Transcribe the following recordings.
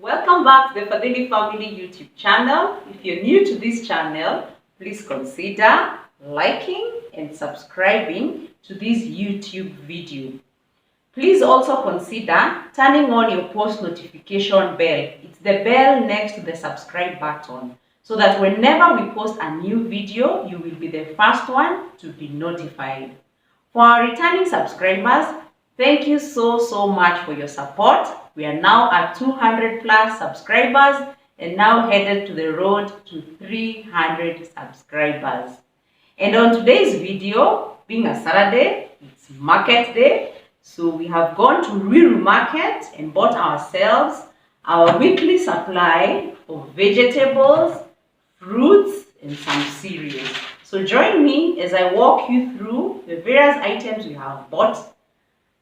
Welcome back to the Fadhili Family YouTube channel. If you're new to this channel, please consider liking and subscribing to this YouTube video. Please also consider turning on your post notification bell. It's the bell next to the subscribe button, so that whenever we post a new video, you will be the first one to be notified. For our returning subscribers, thank you so much for your support. We are now at 200 plus subscribers and now headed to the road to 300 subscribers. And on today's video, being a Saturday, it's market day. So we have gone to Ruiru Market and bought ourselves our weekly supply of vegetables, fruits, and some cereals. So join me as I walk you through the various items we have bought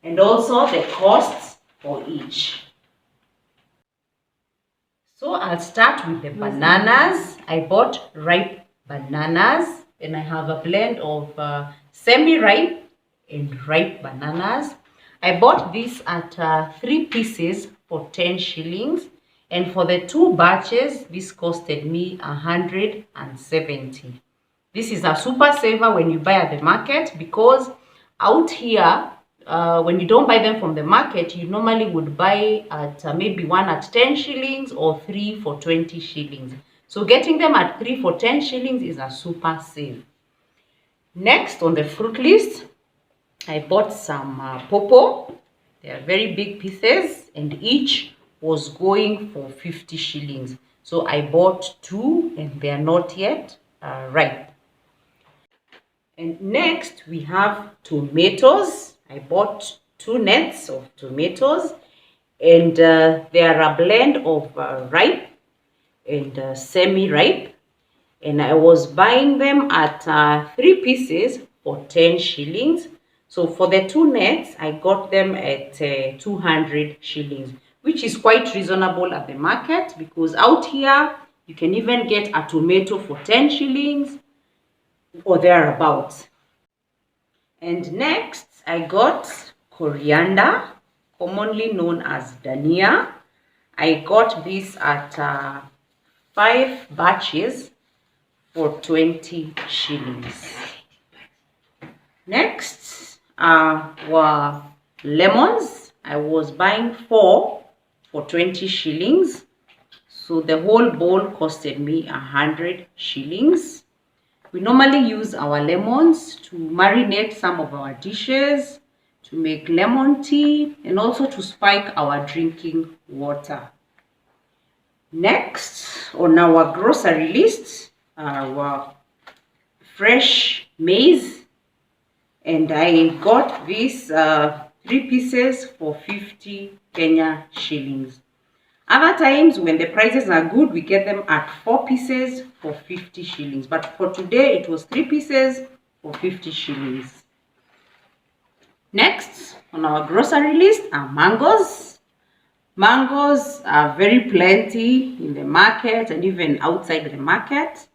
and also the costs for each. So I'll start with the bananas. I bought ripe bananas and I have a blend of semi-ripe and ripe bananas. I bought this at 3 pieces for 10 shillings, and for the 2 batches this costed me 170. This is a super saver when you buy at the market, because out here when you don't buy them from the market, you normally would buy at maybe 1 at 10 shillings or 3 for 20 shillings. So getting them at 3 for 10 shillings is a super save. Next on the fruit list, I bought some pawpaw. They are very big pieces and each was going for 50 shillings. So I bought 2 and they are not yet ripe. And next we have tomatoes. I bought 2 nets of tomatoes and they are a blend of ripe and semi-ripe. And I was buying them at 3 pieces for 10 shillings. So for the 2 nets, I got them at 200 shillings, which is quite reasonable at the market, because out here you can even get a tomato for 10 shillings or thereabouts. And next I got coriander, commonly known as dania. I got this at 5 batches for 20 shillings. Next were lemons. I was buying 4 for 20 shillings. So the whole bowl costed me 100 shillings. We normally use our lemons to marinate some of our dishes, to make lemon tea, and also to spike our drinking water. Next on our grocery list were fresh maize. And I got these 3 pieces for 50 Kenya shillings. Other times when the prices are good, we get them at 4 pieces for 50 shillings. But for today, it was 3 pieces for 50 shillings. Next on our grocery list are mangoes. Mangoes are very plenty in the market and even outside the market.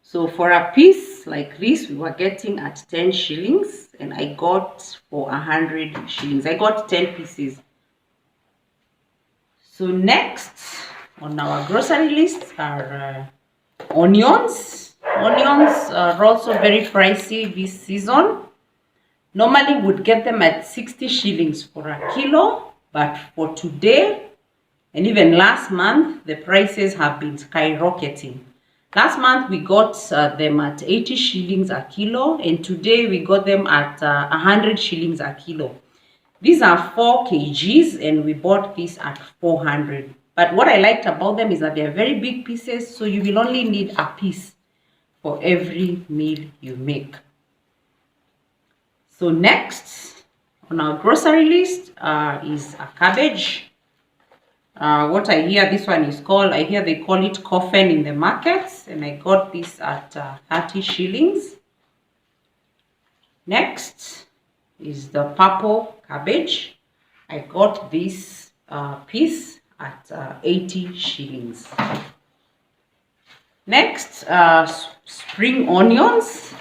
So for a piece like this, we were getting at 10 shillings and I got for 100 shillings. I got 10 pieces. So next on our grocery list are onions. Onions are also very pricey this season. Normally would get them at 60 shillings for a kilo, but for today and even last month, the prices have been skyrocketing. Last month we got them at 80 shillings a kilo, and today we got them at 100 shillings a kilo. These are 4 kgs and we bought this at 400. But what I liked about them is that they are very big pieces, so you will only need a piece for every meal you make. So next on our grocery list is a cabbage. What I hear this one is called, I hear they call it coffin in the markets, and I got this at 30 shillings. Next is the purple cabbage. I got this piece at 80 shillings. Next, spring onions,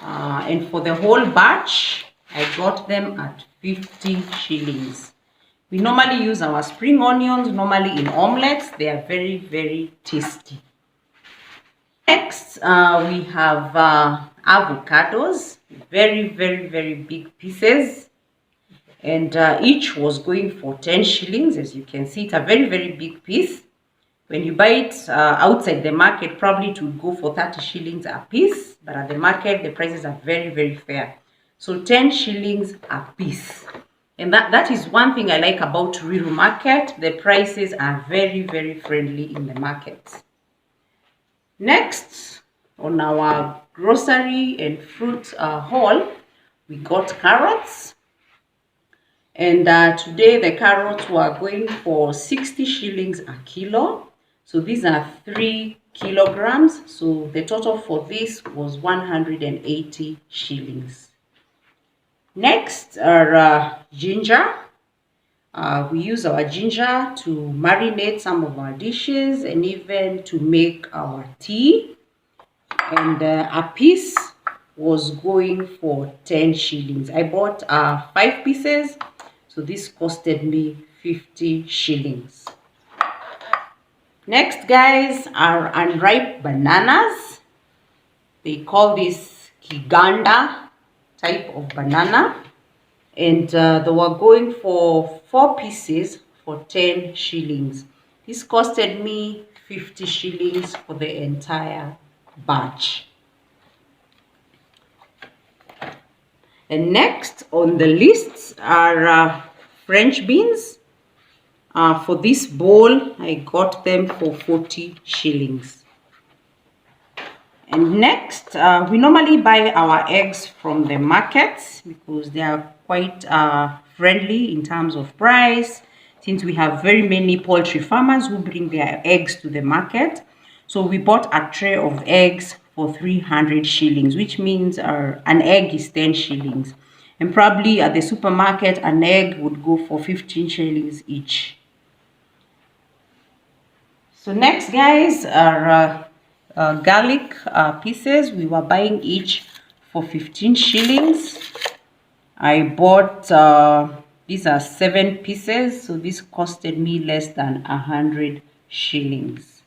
and for the whole batch I got them at 50 shillings. We normally use our spring onions, normally in omelets. They are very, very tasty. Next, we have avocados, very, very, very big pieces. And each was going for 10 shillings. As you can see, it's a very, very big piece. When you buy it outside the market, probably it would go for 30 shillings a piece. But at the market, the prices are very, very fair. So 10 shillings a piece. And that is one thing I like about Ruiru Market. The prices are very, very friendly in the market. Next, on our grocery and fruit haul, we got carrots. And today the carrots were going for 60 shillings a kilo. So these are 3 kilograms. So the total for this was 180 shillings. Next are ginger. We use our ginger to marinate some of our dishes and even to make our tea. And a piece was going for 10 shillings. I bought 5 pieces, so this costed me 50 shillings. Next, guys, are unripe bananas. They call this Kiganda type of banana. And they were going for 4 pieces for 10 shillings. This costed me 50 shillings for the entire batch. And next on the list are French beans. For this bowl, I got them for 40 shillings. And next, we normally buy our eggs from the markets because they are quite friendly in terms of price, since we have very many poultry farmers who bring their eggs to the market. So we bought a tray of eggs for 300 shillings, which means an egg is 10 shillings. And probably at the supermarket, an egg would go for 15 shillings each. So next, guys, are garlic pieces. We were buying each for 15 shillings. I bought these are 7 pieces, so this costed me less than 100 shillings.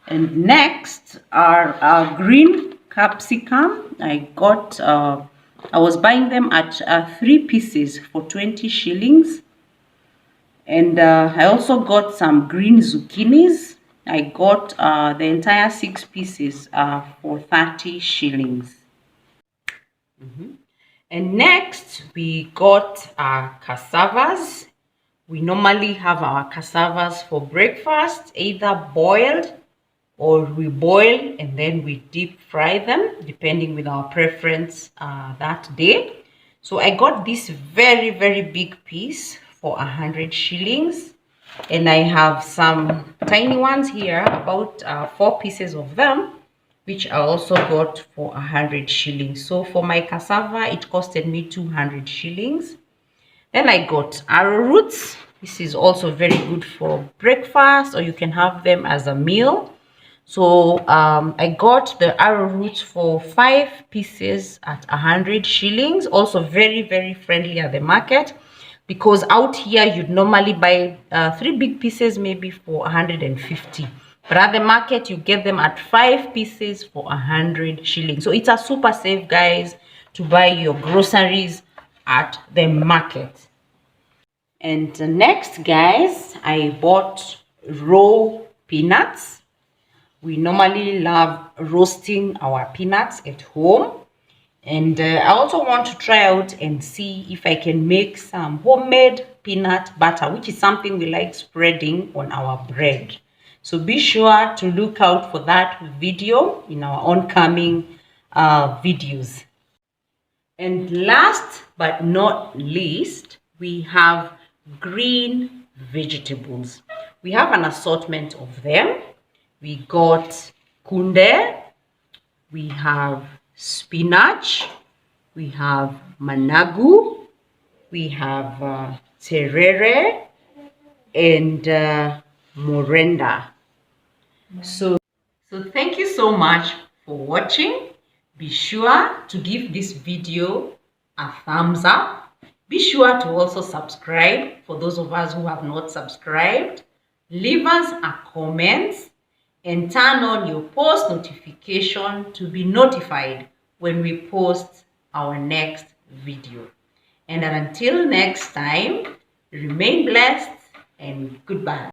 And next are green capsicum. I was buying them at 3 pieces for 20 shillings. And I also got some green zucchinis. I got the entire 6 pieces for 30 shillings. And next, we got cassavas. We normally have our cassavas for breakfast, either boiled or we boil and then we deep fry them, depending with our preference that day. So I got this very, very big piece for 100 shillings. And I have some tiny ones here, about 4 pieces of them, which I also got for 100 shillings. So for my cassava, it costed me 200 shillings. Then I got arrowroots. This is also very good for breakfast, or you can have them as a meal. So I got the arrowroots for 5 pieces at 100 shillings. Also very, very friendly at the market, because out here you'd normally buy 3 big pieces maybe for 150. But at the market, you get them at 5 pieces for 100 shillings. So it's a super safe, guys, to buy your groceries at the market. And next, guys, I bought raw peanuts. We normally love roasting our peanuts at home. And I also want to try out and see if I can make some homemade peanut butter, which is something we like spreading on our bread. So be sure to look out for that video in our oncoming videos. And last but not least, we have green vegetables. We have an assortment of them. We got kunde, we have spinach, we have managu, we have terere, and morenda. So thank you so much for watching. Be sure to give this video a thumbs up Be sure to also subscribe for those of us who have not subscribed. Leave us a comment and turn on your post notification to be notified when we post our next video. And until next time, remain blessed and goodbye.